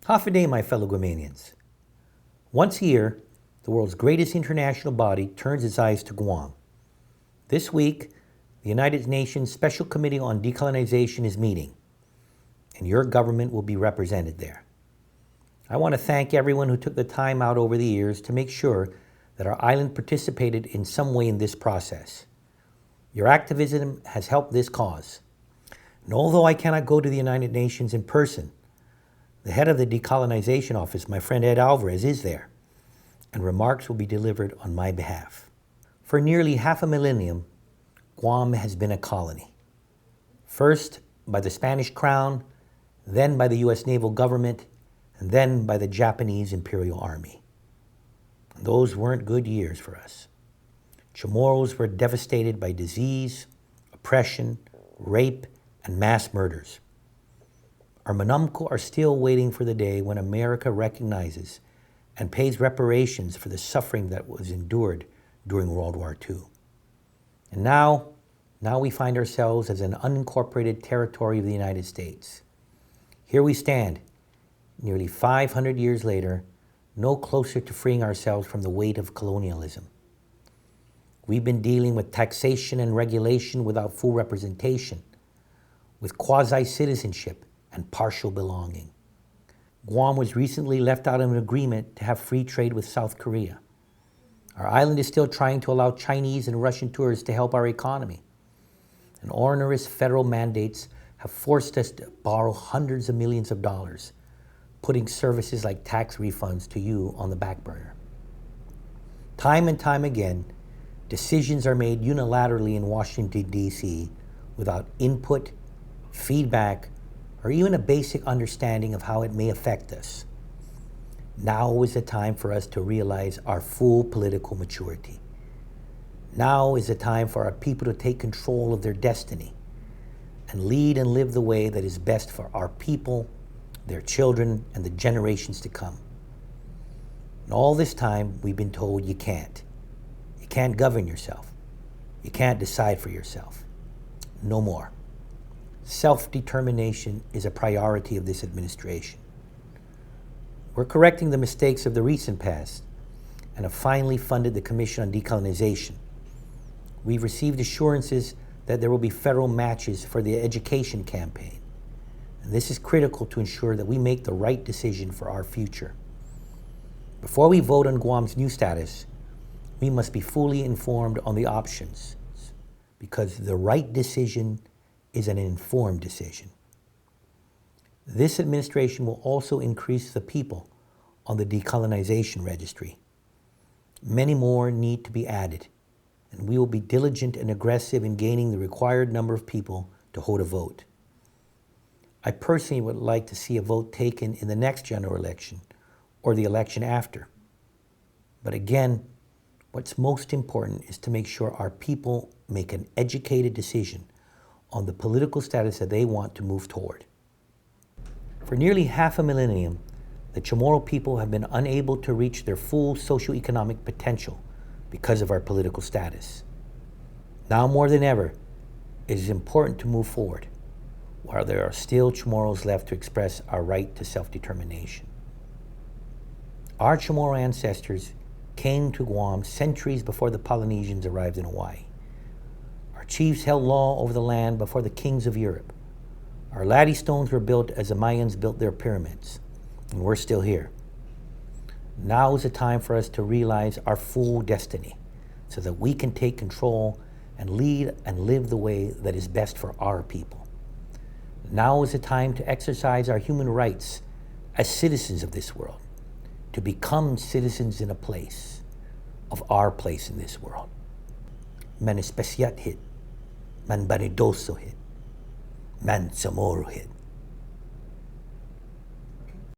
Half a day, my fellow Guamanians. Once a year, the world's greatest international body turns its eyes to Guam. This week, the United Nations Special Committee on Decolonization is meeting, and your government will be represented there. I want to thank everyone who took the time out over the years to make sure that our island participated in some way in this process. Your activism has helped this cause. And although I cannot go to the United Nations in person, the head of the Decolonization Office, my friend Ed Alvarez, is there, and remarks will be delivered on my behalf. For nearly half a millennium, Guam has been a colony. First by the Spanish Crown, then by the U.S. Naval Government, and then by the Japanese Imperial Army. And those weren't good years for us. Chamorros were devastated by disease, oppression, rape, and mass murders. Our Manumco are still waiting for the day when America recognizes and pays reparations for the suffering that was endured during World War II. And now we find ourselves as an unincorporated territory of the United States. Here we stand, nearly 500 years later, no closer to freeing ourselves from the weight of colonialism. We've been dealing with taxation and regulation without full representation, with quasi-citizenship and partial belonging. Guam was recently left out of an agreement to have free trade with South Korea. Our island is still trying to allow Chinese and Russian tourists to help our economy. And onerous federal mandates have forced us to borrow hundreds of millions of dollars, putting services like tax refunds to you on the back burner. Time and time again, decisions are made unilaterally in Washington, D.C. without input, feedback, or even a basic understanding of how it may affect us. Now is the time for us to realize our full political maturity. Now is the time for our people to take control of their destiny and lead and live the way that is best for our people, their children, and the generations to come. And all this time, we've been told you can't. You can't govern yourself. You can't decide for yourself. No more. Self-determination is a priority of this administration. We're correcting the mistakes of the recent past and have finally funded the Commission on Decolonization. We've received assurances that there will be federal matches for the education campaign. And this is critical to ensure that we make the right decision for our future. Before we vote on Guam's new status, we must be fully informed on the options, because the right decision is an informed decision. This administration will also increase the people on the decolonization registry. Many more need to be added, and we will be diligent and aggressive in gaining the required number of people to hold a vote. I personally would like to see a vote taken in the next general election or the election after. But again, what's most important is to make sure our people make an educated decision on the political status that they want to move toward. For nearly half a millennium, the Chamorro people have been unable to reach their full socioeconomic potential because of our political status. Now more than ever, it is important to move forward while there are still Chamorros left to express our right to self-determination. Our Chamorro ancestors came to Guam centuries before the Polynesians arrived in Hawaii. Our chiefs held law over the land before the kings of Europe. Our laddie stones were built as the Mayans built their pyramids, and we're still here. Now is the time for us to realize our full destiny so that we can take control and lead and live the way that is best for our people. Now is the time to exercise our human rights as citizens of this world, to become citizens in a place, of our place in this world. Man especiat hit, man banidoso hit, man Chamorro hit.